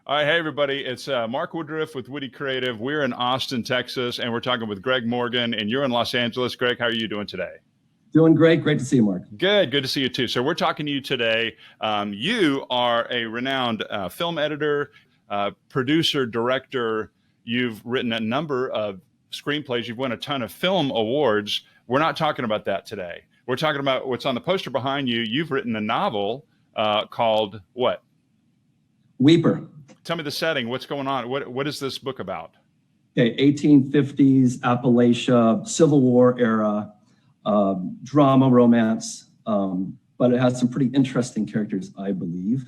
All right, hey everybody, it's Mark Woodruff with Woody Creative. We're in Austin, Texas, and we're talking with Greg Morgan, and you're in Los Angeles. Greg, how are you doing today? Doing great. Great to see you, Mark. Good to see you too. So we're talking to you today. You are a renowned film editor, producer, director. You've written a number of screenplays. You've won a ton of film awards. We're not talking about that today. We're talking about what's on the poster behind you. You've written a novel called what? Weeper. Tell me the setting. What's going on? What is this book about? Okay, 1850s Appalachia, Civil War-era drama, romance, but it has some pretty interesting characters, I believe.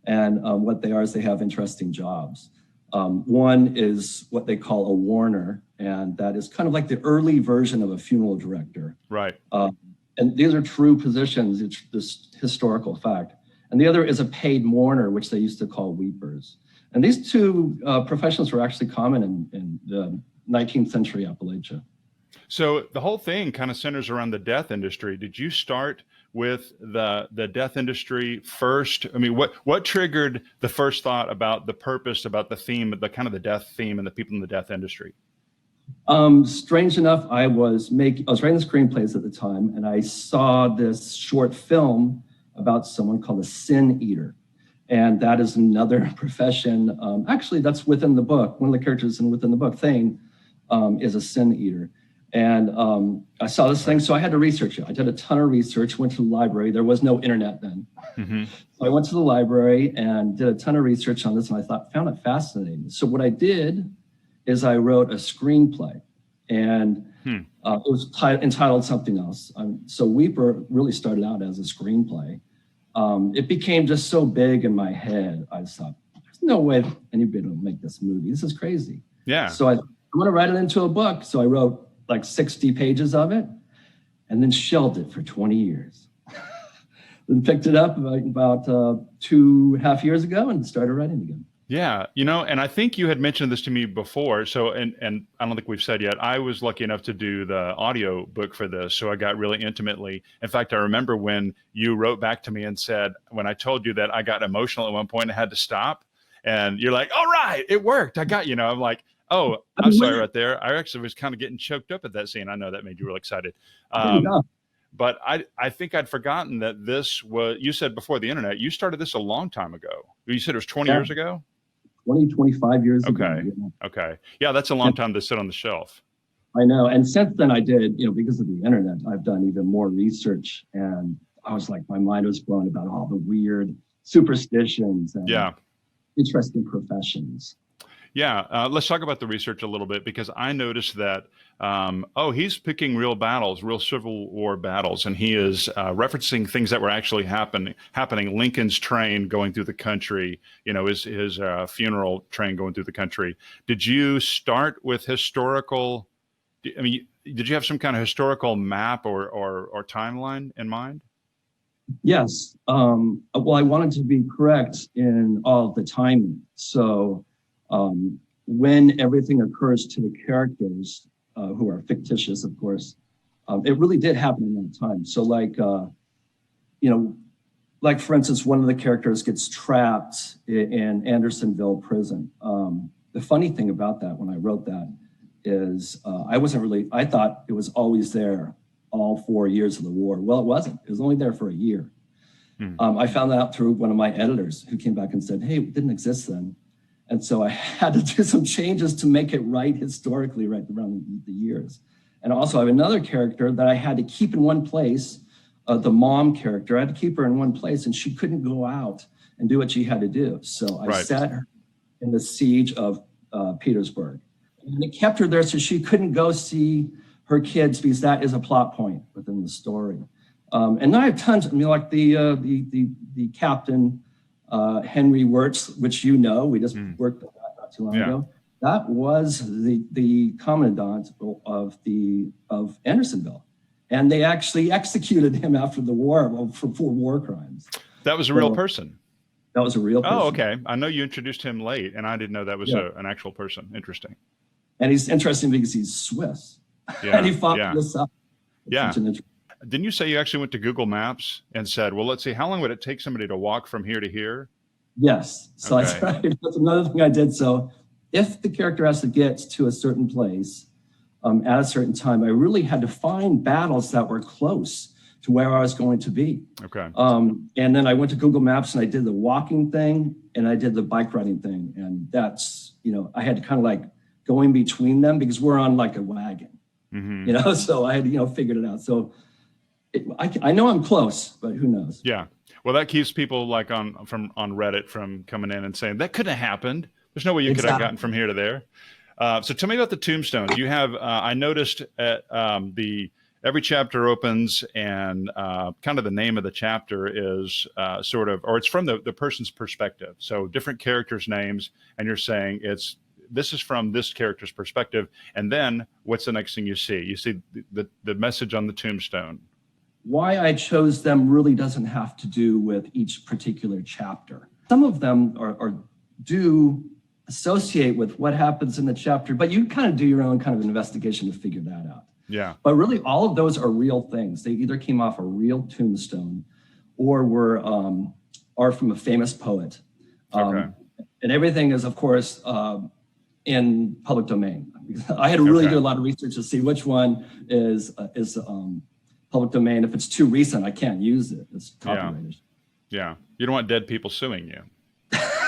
And what they are is they have interesting jobs. One is what they call a mourner, and that is kind of like the early version of a funeral director. Right. And these are true positions. It's this historical fact. And the other is a paid mourner, which they used to call weepers. And these two professions were actually common in the 19th century Appalachia. So the whole thing kind of centers around the death industry. Did you start with the death industry first? I mean, what triggered the first thought about the purpose, about the theme, the kind of the death theme and the people in the death industry? Strange enough, I was writing the screenplays at the time, and I saw this short film about someone called a sin eater. And that is another profession. Actually, that's within the book. One of the characters within the book, Thane, is a sin eater. And I saw this thing, so I had to research it. I did a ton of research, went to the library. There was no internet then. Mm-hmm. So I went to the library and did a ton of research on this, and I found it fascinating. So what I did is I wrote a screenplay, and it was entitled something else. So Weeper really started out as a screenplay. It became just so big in my head. I thought, there's no way anybody will make this movie. This is crazy. Yeah. So I'm going to write it into a book. So I wrote like 60 pages of it and then shelved it for 20 years. Then picked it up about 2.5 years ago and started writing again. Yeah, and I think you had mentioned this to me before. So, and I don't think we've said yet, I was lucky enough to do the audio book for this. So I got really intimately. In fact, I remember when you wrote back to me and said, when I told you that I got emotional at one point and had to stop, and you're like, all right, it worked. I got, I'm like, oh, I'm sorry right there. I actually was kind of getting choked up at that scene. I know that made you real excited. But I think I'd forgotten that this was, you said before the internet, you started this a long time ago. You said it was 20 years ago? 25 years ago. Okay. Yeah, that's a long time to sit on the shelf. I know. And since then I did, because of the internet, I've done even more research. And I was like, my mind was blown about all the weird superstitions and interesting professions. Yeah, let's talk about the research a little bit, because I noticed that, he's picking real battles, real Civil War battles, and he is referencing things that were actually happening. Lincoln's train going through the country, his funeral train going through the country. Did you start with historical? I mean, did you have some kind of historical map or timeline in mind? Yes. Well, I wanted to be correct in all the timing. So when everything occurs to the characters, who are fictitious, of course, it really did happen in that time. So like for instance, one of the characters gets trapped in Andersonville prison. The funny thing about that, when I wrote that, is I thought it was always there all 4 years of the war. Well, it wasn't. It was only there for a year. I found that out through one of my editors, who came back and said, hey, it didn't exist then. And so I had to do some changes to make it right historically, right around the years. And also I have another character that I had to keep in one place, the mom character. I had to keep her in one place, and she couldn't go out and do what she had to do. So I set her in the siege of Petersburg. And it kept her there so she couldn't go see her kids, because that is a plot point within the story. And I have tons, like the captain, Henry Wirtz, which we just worked on that not too long ago. That was the commandant of Andersonville, and they actually executed him after the war for war crimes. That was a real person. That was a real person. Oh, okay. I know you introduced him late, and I didn't know that was an actual person. Interesting. And he's interesting because he's Swiss, and he fought this up. Didn't you say you actually went to Google Maps and said, well, let's see, how long would it take somebody to walk from here to here? Yes. So Okay. I tried, that's another thing I did. So if the character has to get to a certain place at a certain time, I really had to find battles that were close to where I was going to be. Okay. And then I went to Google Maps and I did the walking thing and I did the bike riding thing. And that's, I had to kind of like go in between them because we're on like a wagon, so I had to, figured it out. So I know I'm close, but who knows? Yeah. Well, that keeps people like on Reddit from coming in and saying that couldn't have happened. There's no way you could have gotten from here to there. So tell me about the Tombstones. You have, I noticed at every chapter opens and kind of the name of the chapter is or it's from the person's perspective. So different characters' names, and you're saying this is from this character's perspective. And then what's the next thing you see? You see the message on the tombstone. Why I chose them really doesn't have to do with each particular chapter. Some of them do associate with what happens in the chapter, but you kind of do your own kind of investigation to figure that out. Yeah. But really, all of those are real things. They either came off a real tombstone or are from a famous poet. Okay. And everything is, of course, in public domain. I had to really do a lot of research to see which one is public domain. If it's too recent, I can't use it. It's copyrighted. Yeah. You don't want dead people suing you.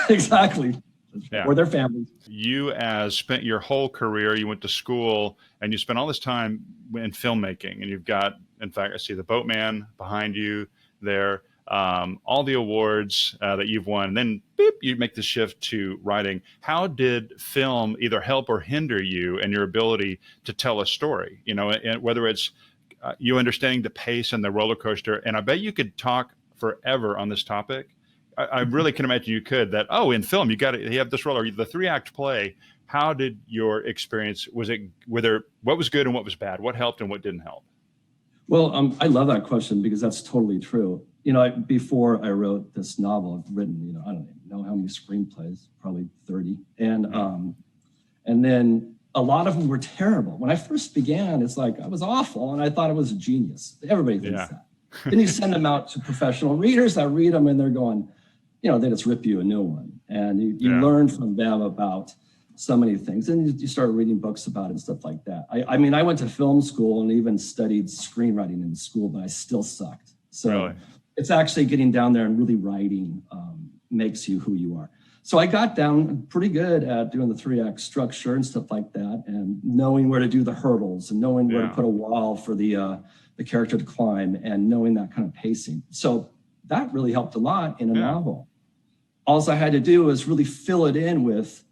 Exactly. Yeah. Or their families. You spent your whole career, you went to school and you spent all this time in filmmaking, and you've got, in fact, I see the Boatman behind you there, all the awards that you've won, and then beep, you make the shift to writing. How did film either help or hinder you and your ability to tell a story? And whether it's you understanding the pace and the roller coaster, and I bet you could talk forever on this topic. I really can imagine you could. In film you have this role, or the 3-act play. How did your experience? What was good and what was bad? What helped and what didn't help? Well, I love that question because that's totally true. Before I wrote this novel, I've written, I don't even know how many screenplays, probably 30, and then a lot of them were terrible. When I first began, it's like I was awful, and I thought I was a genius. Everybody thinks that. Then you send them out to professional readers that read them, and they're going, they just rip you a new one. And you learn from them about so many things. And you start reading books about it and stuff like that. I mean, I went to film school and even studied screenwriting in school, but I still sucked. So it's actually getting down there and really writing makes you who you are. So I got down pretty good at doing the 3-act structure and stuff like that, and knowing where to do the hurdles and knowing where to put a wall for the character to climb, and knowing that kind of pacing. So that really helped a lot in a novel. All I had to do was really fill it in with,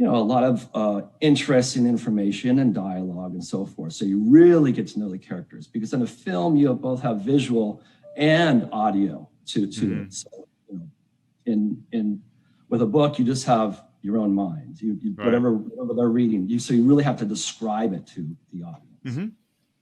a lot of interesting information and dialogue and so forth. So you really get to know the characters, because in a film, you both have visual and audio to it. So, with a book, you just have your own mind. Whatever they're reading, so you really have to describe it to the audience. Mm-hmm.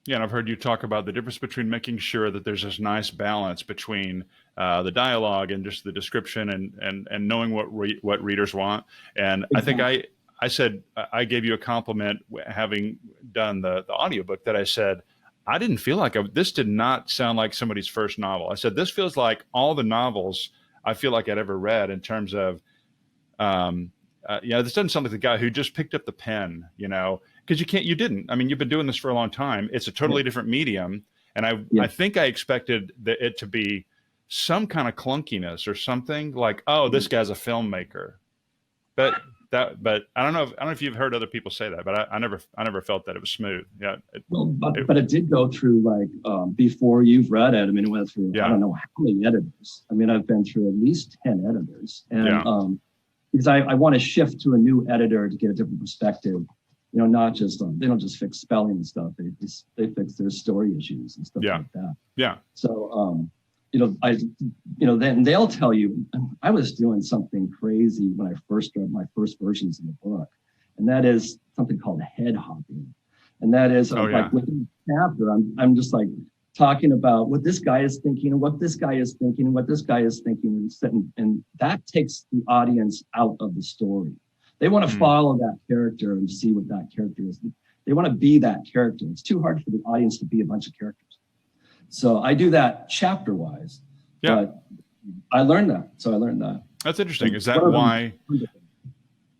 Yeah, and I've heard you talk about the difference between making sure that there's this nice balance between the dialogue and just the description and knowing what readers want. And exactly. I think I said, I gave you a compliment having done the audiobook, that I said, I didn't feel like this did not sound like somebody's first novel. I said, this feels like all the novels I feel like I'd ever read, in terms of, this doesn't sound like the guy who just picked up the pen, because you didn't. I mean, you've been doing this for a long time. It's a totally different medium. And I think I expected it to be some kind of clunkiness or something like, this guy's a filmmaker. But I don't know if you've heard other people say that, but I never felt that it was smooth. Yeah. But it did go through before you've read it. I mean, it went through, I don't know how many editors. I mean, I've been through at least 10 editors, and because I want to shift to a new editor to get a different perspective. Not just they don't just fix spelling and stuff. They fix their story issues and stuff like that. Yeah. So, then they'll tell you, I was doing something crazy when I first started my first versions of the book. And that is something called head hopping. And that is within the chapter, I'm just like talking about what this guy is thinking and what this guy is thinking and what this guy is thinking. And that takes the audience out of the story. They want to follow that character and see what that character is. They want to be that character. It's too hard for the audience to be a bunch of characters. So I do that chapter-wise. Yeah. But I learned that. So I learned that. That's interesting. Is that why?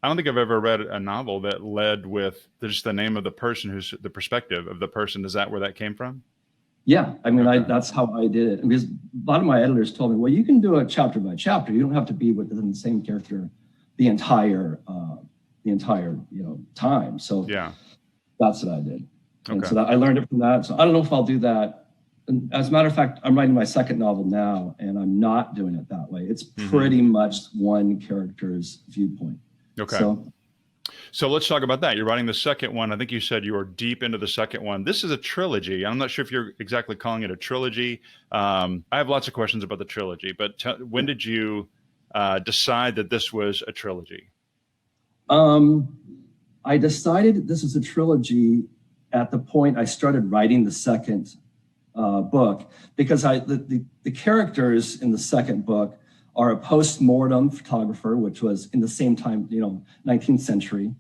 I don't think I've ever read a novel that led with just the name of the person, who's the perspective of the person. Is that where that came from? Yeah, I mean, Okay. that's how I did it. Because a lot of my editors told me, well, you can do it chapter by chapter. You don't have to be within the same character the entire time. So Yeah, that's what I did. And okay. so I learned it from that. So I don't know if I'll do that. And as a matter of fact, I'm writing my second novel now, and I'm not doing it that way. It's pretty much one character's viewpoint. Okay. So let's talk about that. You're writing the second one. I think you said you were deep into the second one. This is a trilogy. I'm not sure if you're exactly calling it a trilogy. I have lots of questions about the trilogy, but when did you decide that this was a trilogy? I decided this was a trilogy at the point I started writing the second book, because the characters in the second book are a post-mortem photographer, which was in the same time, 19th century,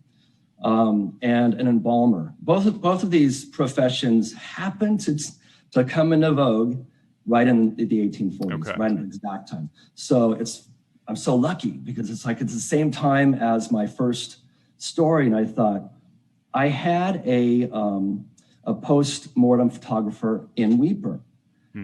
and an embalmer. Both of these professions happen to come into vogue right in the 1840s, right in the exact time. So I'm so lucky, because it's the same time as my first story, and I thought I had a post-mortem photographer in Weeper.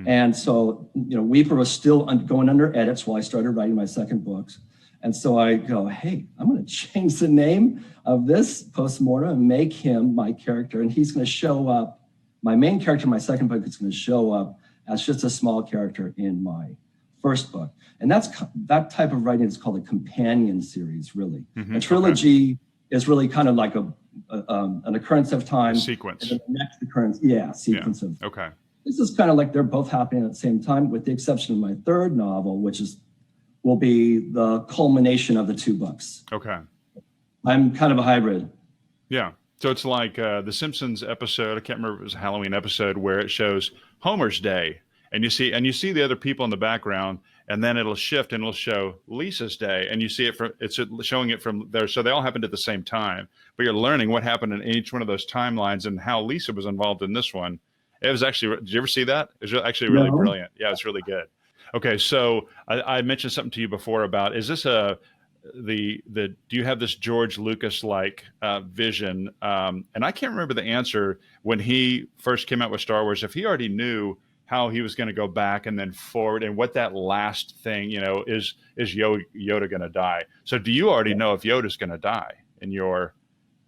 And so, Weeper was still going under edits while I started writing my second books. And so I go, hey, I'm going to change the name of this post-mortem and make him my character. And he's going to show up, my main character in my second book is going to show up as just a small character in my first book. And that type of writing is called a companion series, really. A trilogy is really kind of like an occurrence of time. Sequence. And then the next occurrence, sequence of. Okay. This is kind of like they're both happening at the same time, with the exception of my third novel, which will be the culmination of the two books. Okay. I'm kind of a hybrid. Yeah. So it's like the Simpsons episode, I can't remember if it was a Halloween episode, where it shows Homer's Day, and you see the other people in the background, and then it'll shift and it'll show Lisa's Day, and you see it's showing it from there. So they all happened at the same time, but you're learning what happened in each one of those timelines and how Lisa was involved in this one. It was actually, did you ever see that? It was actually really brilliant. Yeah, it's really good. Okay, so I mentioned something to you before about, is this do you have this George Lucas-like vision? And I can't remember the answer when he first came out with Star Wars, if he already knew how he was going to go back and then forward, and what that last thing, is Yoda going to die? So do you already know if Yoda's going to die in your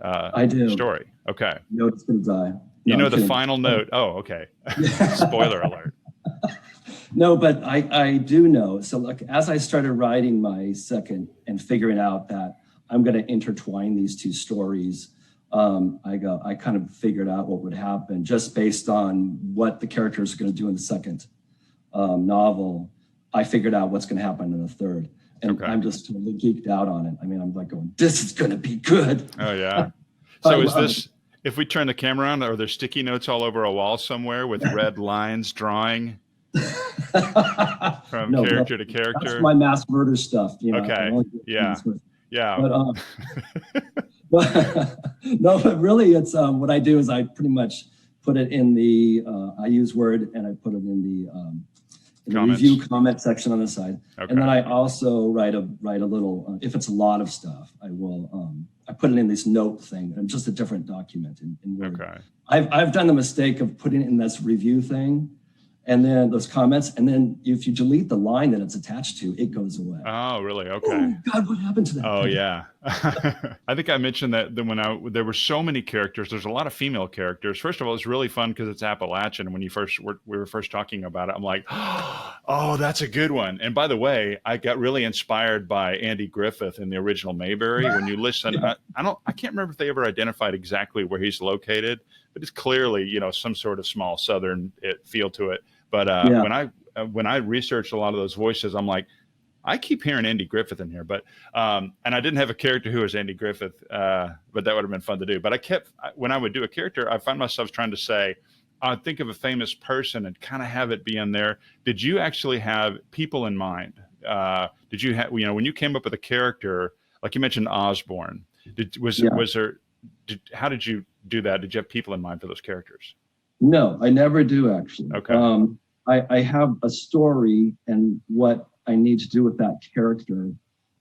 I do. story? Okay. Yoda's going to die. No, the final note. Oh, okay. Spoiler alert. No, but I do know. So look, as I started writing my second and figuring out that I'm going to intertwine these two stories, I kind of figured out what would happen just based on what the characters are going to do in the second novel. I figured out what's going to happen in the third. And I'm just totally geeked out on it. I mean, I'm like going, this is going to be good. Oh, yeah. So is this... If we turn the camera on, are there sticky notes all over a wall somewhere with red lines drawing from character to character? That's my mass murder stuff. Okay. Yeah. But, but really, it's what I do is I pretty much put it in the. I use Word and I put it in the review comment section on the side, and then I also write a little. If it's a lot of stuff, I will. I put it in this note thing, and just a different document in Word. Okay. I've done the mistake of putting it in this review thing, and then those comments, and then if you delete the line that it's attached to, it goes away. Oh, really? Okay. Oh God, what happened to that? Oh, yeah. I think I mentioned that when there were so many characters. There's a lot of female characters. First of all, it's really fun because it's Appalachian. When we were first talking about it, I'm like, oh, that's a good one. And by the way, I got really inspired by Andy Griffith in the original Mayberry. When you listen, I can't remember if they ever identified exactly where he's located, but it's clearly some sort of small Southern feel to it. But when I researched a lot of those voices, I'm like, I keep hearing Andy Griffith in here, but and I didn't have a character who was Andy Griffith, but that would have been fun to do. But when I would do a character, I find myself trying to say, I'd think of a famous person and kind of have it be in there. Did you actually have people in mind? Did you have, when you came up with a character, like you mentioned Osborne, how did you do that? Did you have people in mind for those characters? No, I never do actually. Okay. I have a story, and what I need to do with that character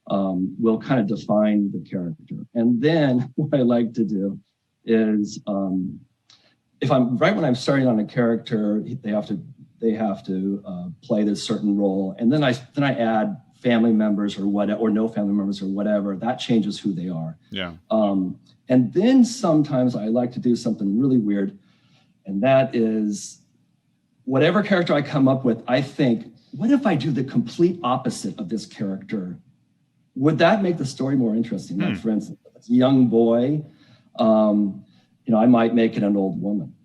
will kind of define the character. And then what I like to do is, if I'm right when I'm starting on a character, they have to play this certain role, and then I add family members or no family members or whatever. That changes who they are. Yeah. And then sometimes I like to do something really weird, and that is whatever character I come up with, I think, what if I do the complete opposite of this character? Would that make the story more interesting? Like, for instance, if it's a young boy, I might make it an old woman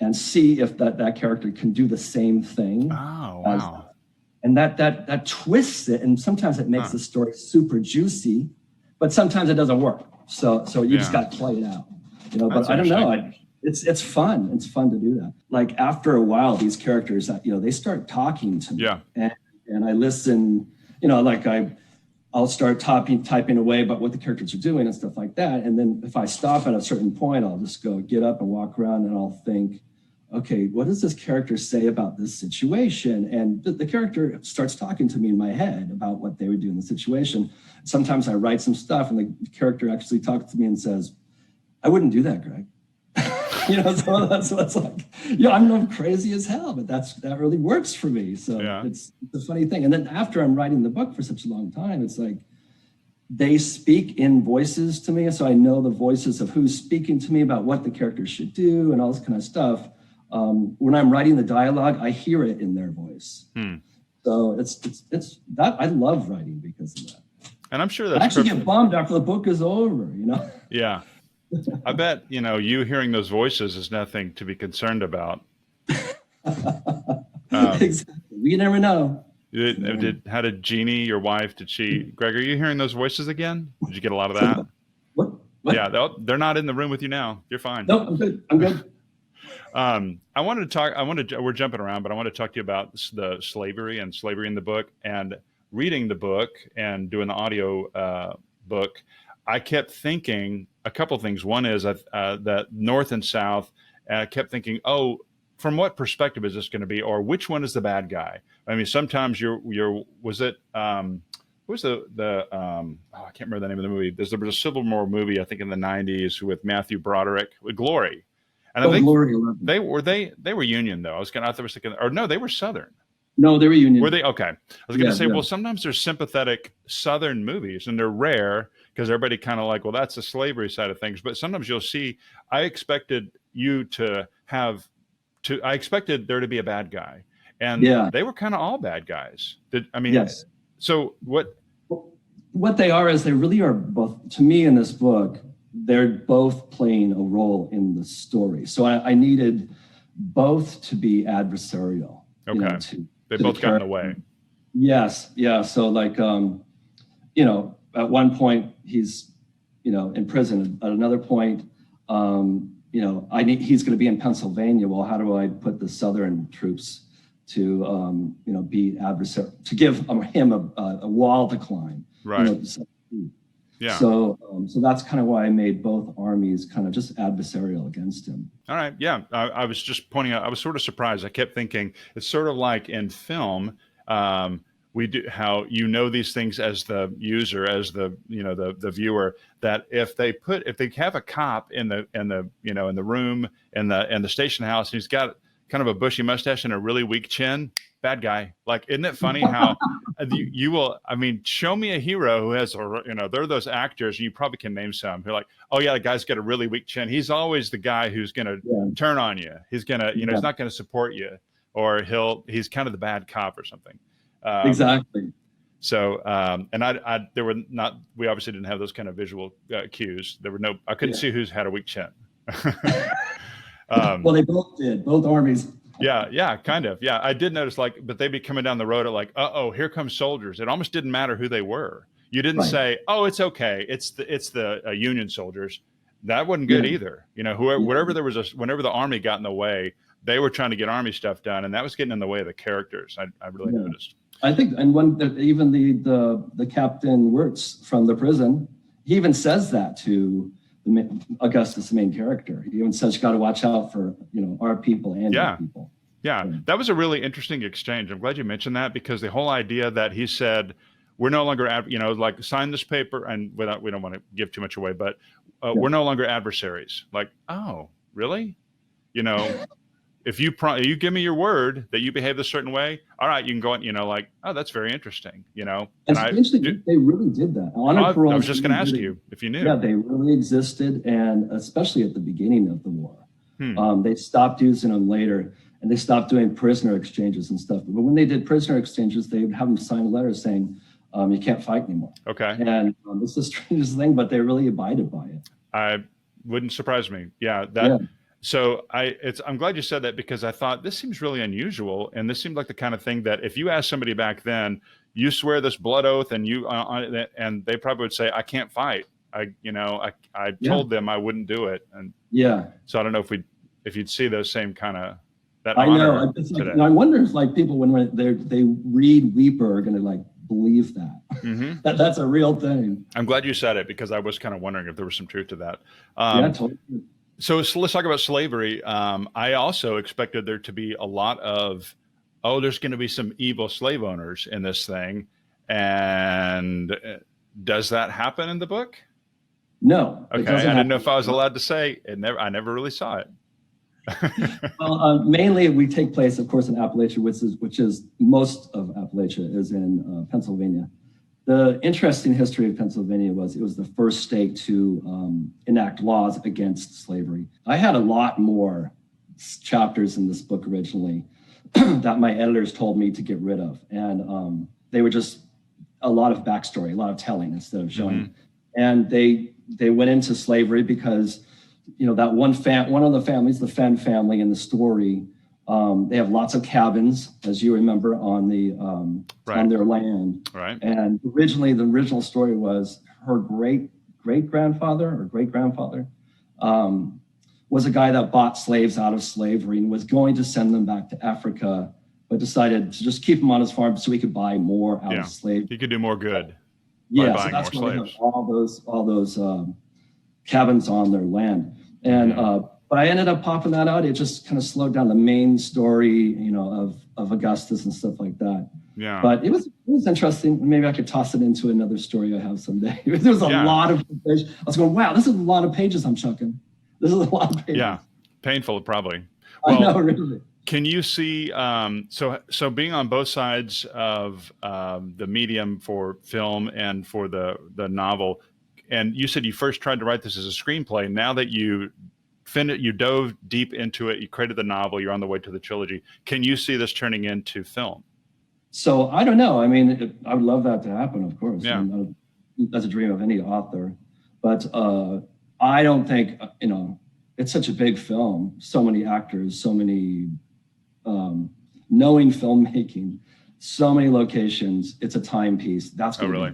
and see if that character can do the same thing. Oh, wow. And that twists it. And sometimes it makes the story super juicy, but sometimes it doesn't work. So you just got to play it out, but I don't know. It's fun. It's fun to do that. Like, after a while, these characters, they start talking to me. Yeah. And I listen, I'll start typing away about what the characters are doing and stuff like that. And then if I stop at a certain point, I'll just get up and walk around, and I'll think, okay, what does this character say about this situation? And the character starts talking to me in my head about what they would do in the situation. Sometimes I write some stuff, and the character actually talks to me and says, I wouldn't do that, Greg. So that's like, I'm crazy as hell, but that really works for me. So it's a funny thing. And then after I'm writing the book for such a long time, it's like they speak in voices to me. So I know the voices of who's speaking to me about what the characters should do and all this kind of stuff. When I'm writing the dialogue, I hear it in their voice. So it's that I love writing because of that. And I'm sure that's I actually get bummed after the book is over, Yeah. I bet, you hearing those voices is nothing to be concerned about. Exactly. You never know. How did Jeannie, your wife, Greg, are you hearing those voices again? Did you get a lot of that? What? Yeah, they're not in the room with you now. You're fine. No, I'm good. We're jumping around, but I want to talk to you about the slavery in the book, and reading the book and doing the audio book. I kept thinking a couple things. One is that North and South. I kept thinking, from what perspective is this going to be, or which one is the bad guy? I mean, sometimes was it what was I can't remember the name of the movie. There was a Civil War movie, I think, in the 90s with Matthew Broderick with Glory. And I think Glory, they were Union, though. I was thinking, or no, they were Southern. No, they were Union. Were they? Okay. I was going to say, well, sometimes there's sympathetic Southern movies, and they're rare because everybody kind of like, well, that's the slavery side of things. But sometimes you'll see, I expected there to be a bad guy. And they were kind of all bad guys. Yes. So what they are is they really are both, to me in this book, they're both playing a role in the story. So I needed both to be adversarial. Okay. They both got in the way. Yes. Yeah. So like, at one point he's, in prison. At another point, he's going to be in Pennsylvania. Well, how do I put the Southern troops to, be adversary, to give him a wall to climb? Right. Yeah. So that's kind of why I made both armies kind of just adversarial against him. All right. Yeah. I was just pointing out, I was sort of surprised. I kept thinking it's sort of like in film, we do how these things as the user, as the viewer, that if they have a cop in the room in the station house, and he's got kind of a bushy mustache and a really weak chin, bad guy. Like, isn't it funny how you will, show me a hero who has, they're those actors, and you probably can name some who are like, oh yeah, the guy's got a really weak chin. He's always the guy who's going to turn on you. He's going to, he's not going to support you, or he's kind of the bad cop or something. Exactly. So, we obviously didn't have those kind of visual cues. I couldn't see who's had a weak chin. Well, they both did, both armies. Yeah, kind of. Yeah, I did notice, but they'd be coming down the road at here come soldiers. It almost didn't matter who they were. You didn't say, oh, it's okay, it's the Union soldiers. That wasn't good either. Whenever the army got in the way, they were trying to get army stuff done, and that was getting in the way of the characters. I really noticed. I think, and even the Captain Wirtz from the prison, he even says that to Augustus, the main character. He even says, you got to watch out for our people and your people. Yeah, that was a really interesting exchange. I'm glad you mentioned that, because the whole idea that he said, we're no longer, like, sign this paper, and we don't want to give too much away, but Yeah. we're no longer adversaries. Like, oh, really? You know, if you give me your word that you behave a certain way, all right, you can go on, like, oh, that's very interesting, And strangely, they really did that. Honor I paroles was just going to ask really, you if you knew. Yeah, they really existed, and especially at the beginning of the war. They stopped using them later, and they stopped doing prisoner exchanges and stuff. But when they did prisoner exchanges, they would have them sign a letter saying, you can't fight anymore. Okay. And it's the strangest thing, but they really abided by it. I wouldn't surprise me. Yeah. So I'm glad you said that, because I thought this seems really unusual. And this seemed like the kind of thing that if you asked somebody back then, you swear this blood oath, and and they probably would say, I can't fight. I told them I wouldn't do it. And so I don't know if you'd see those same kind of, that I honor know. It's like, today. I wonder if, like, people when they read Weeper are going to, like, believe that. Mm-hmm. That's a real thing. I'm glad you said it, because I was kind of wondering if there was some truth to that. Totally. So let's talk about slavery. I also expected there to be a lot of, there's going to be some evil slave owners in this thing. And does that happen in the book? No. Okay. I didn't know if I was allowed to say it. I never really saw it. Well, mainly we take place, of course, in Appalachia, which is most of Appalachia is in Pennsylvania. The interesting history of Pennsylvania was it was the first state to enact laws against slavery. I had a lot more chapters in this book originally that my editors told me to get rid of. And they were just a lot of backstory, a lot of telling instead of showing. Mm-hmm. And they went into slavery because, that one of the families, the Fenn family in the story, they have lots of cabins, as you remember, on their land. Right. And the original story was her great-grandfather or great-grandfather was a guy that bought slaves out of slavery and was going to send them back to Africa, but decided to just keep them on his farm so he could buy more out of slaves. He could do more good. Yeah, so that's why they have all those cabins on their land. And but I ended up popping that out. It just kind of slowed down the main story, of Augustus and stuff like that. Yeah. But it was interesting. Maybe I could toss it into another story I have someday. There was a lot of pages. I was going, wow, this is a lot of pages I'm chucking. This is a lot of pages. Yeah, painful probably. Well, I know, really. Can you see, so being on both sides of the medium for film and for the novel, and you said you first tried to write this as a screenplay. Now that you dove deep into it, you created the novel, you're on the way to the trilogy. Can you see this turning into film? So I don't know. I mean, I would love that to happen, of course. Yeah. And, that's a dream of any author. But I don't think, it's such a big film, so many actors, so many knowing filmmaking, so many locations. It's a timepiece. That's what really?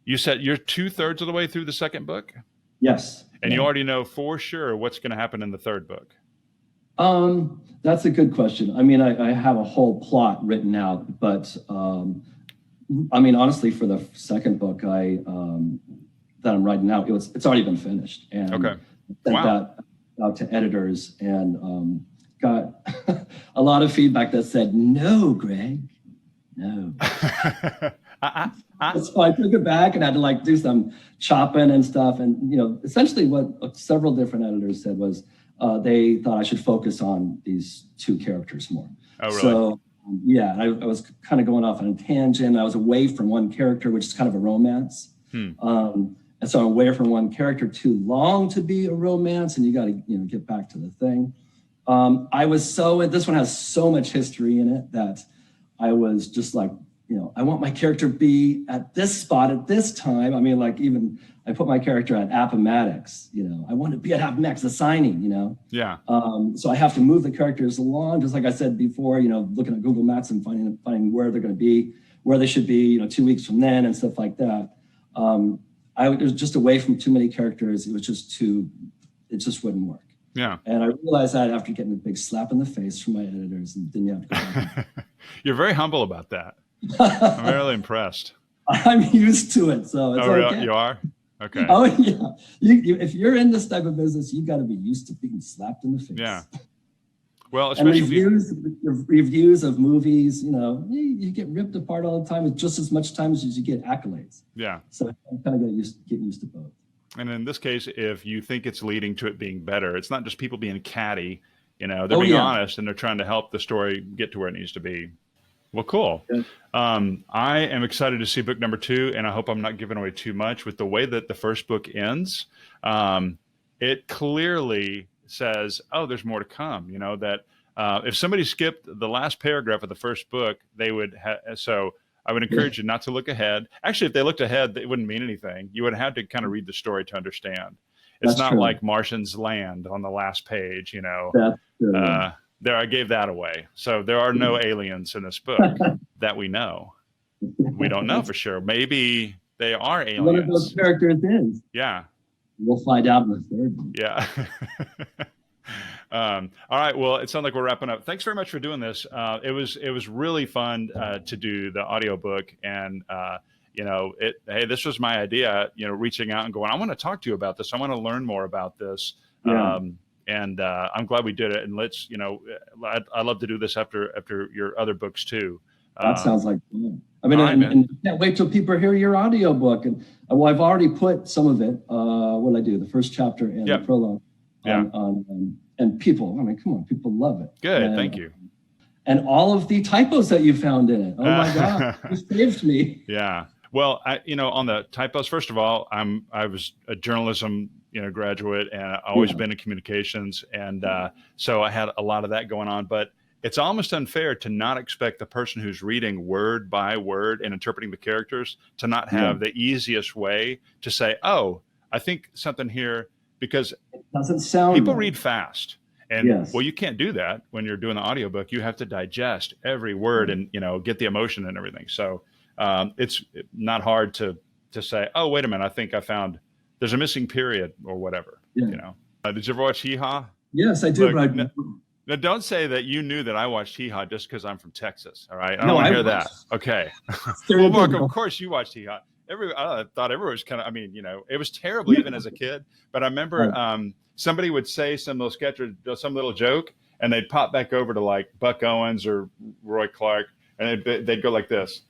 You said you're 2/3 of the way through the second book? Yes. And you already know for sure what's going to happen in the third book? That's a good question. I mean, I have a whole plot written out, but I mean, honestly, for the second book that I'm writing now, it's already been finished. And okay. Sent that out to editors and got a lot of feedback that said, no, Greg, no. So I took it back and had to do some chopping and stuff. And, essentially what several different editors said was they thought I should focus on these two characters more. Oh, really? So, I was kind of going off on a tangent. I was away from one character, which is kind of a romance. And so I'm away from one character too long to be a romance, and you got to, get back to the thing. This one has so much history in it that I was just like, I want my character to be at this spot at this time. I mean, even I put my character at Appomattox, I want to be at Appomattox, the signing, Yeah. So I have to move the characters along, just like I said before, looking at Google Maps and finding where they're going to be, where they should be, 2 weeks from then and stuff like that. I was just away from too many characters. It just wouldn't work. Yeah. And I realized that after getting a big slap in the face from my editors, and didn't have to go back. You're very humble about that. I'm really impressed. I'm used to it, so it's okay. You are? Okay. Oh, yeah. If you're in this type of business, you got to be used to being slapped in the face. Yeah. Well, And especially if you, reviews of movies, you get ripped apart all the time with just as much time as you get accolades. yeah. So I kind of get used to both. And in this case, if you think it's leading to it being better, it's not just people being catty, they're Oh, being yeah. honest and they're trying to help the story get to where it needs to be. Well, cool. Yeah. I am excited to see book number 2, and I hope I'm not giving away too much with the way that the first book ends. It clearly says, oh, there's more to come, that if somebody skipped the last paragraph of the first book, they would so I would encourage you not to look ahead. Actually, if they looked ahead, it wouldn't mean anything. You would have to kind of read the story to understand. It's That's not true. like Martians land on the last page, That's true. There, I gave that away. So there are no aliens in this book that we know. We don't know for sure. Maybe they are aliens. One of those characters is. Yeah. We'll find out in the third one. Yeah. All right. Well, it sounds like we're wrapping up. Thanks very much for doing this. It was really fun to do the audiobook, and hey, this was my idea. Reaching out and going, I want to talk to you about this. I want to learn more about this. Yeah. And I'm glad we did it. And let's, I'd love to do this after your other books too. That sounds like fun. I mean, right, and can't wait till people hear your audiobook. And I've already put some of it. What did I do? The first chapter and the prologue. And people, come on, people love it. Good, thank you. And all of the typos that you found in it. Oh my God, you saved me. Yeah. Well, on the typos, first of all, I was a journalism graduate, and I've always been in communications, and so I had a lot of that going on. But it's almost unfair to not expect the person who's reading word by word and interpreting the characters to not have the easiest way to say, oh, I think something here, because it doesn't sound people right. read fast. And well, you can't do that when you're doing the audiobook. You have to digest every word and get the emotion and everything. So it's not hard to say, oh, wait a minute, I think I found there's a missing period or whatever. Did you ever watch Hee Haw? Yes, I do. Look, now, don't say that you knew that I watched Hee Haw just because I'm from Texas. All right, I don't No, want I to hear that. Okay. Well, Mark, of course you watched Hee Haw. I thought everyone was kind of. It was terrible even as a kid. But I remember somebody would say some little sketch or some little joke, and they'd pop back over to like Buck Owens or Roy Clark, and they'd go like this.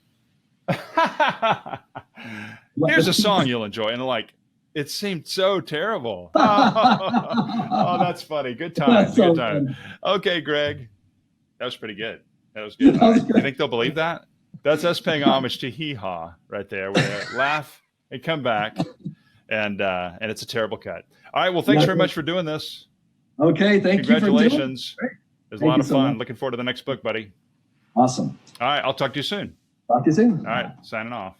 Here's a song you'll enjoy, and like it seemed so terrible. Oh, that's funny. Good time. Good time. Okay, Greg, that was pretty good. That was good. You think they'll believe that? That's us paying homage to Hee Haw right there. We laugh and come back, and it's a terrible cut. All right. Well, thanks very much for doing this. Okay. Thank you. Congratulations. It was a lot of fun. Much. Looking forward to the next book, buddy. Awesome. All right. I'll talk to you soon. Talk to you soon. All right. Signing off.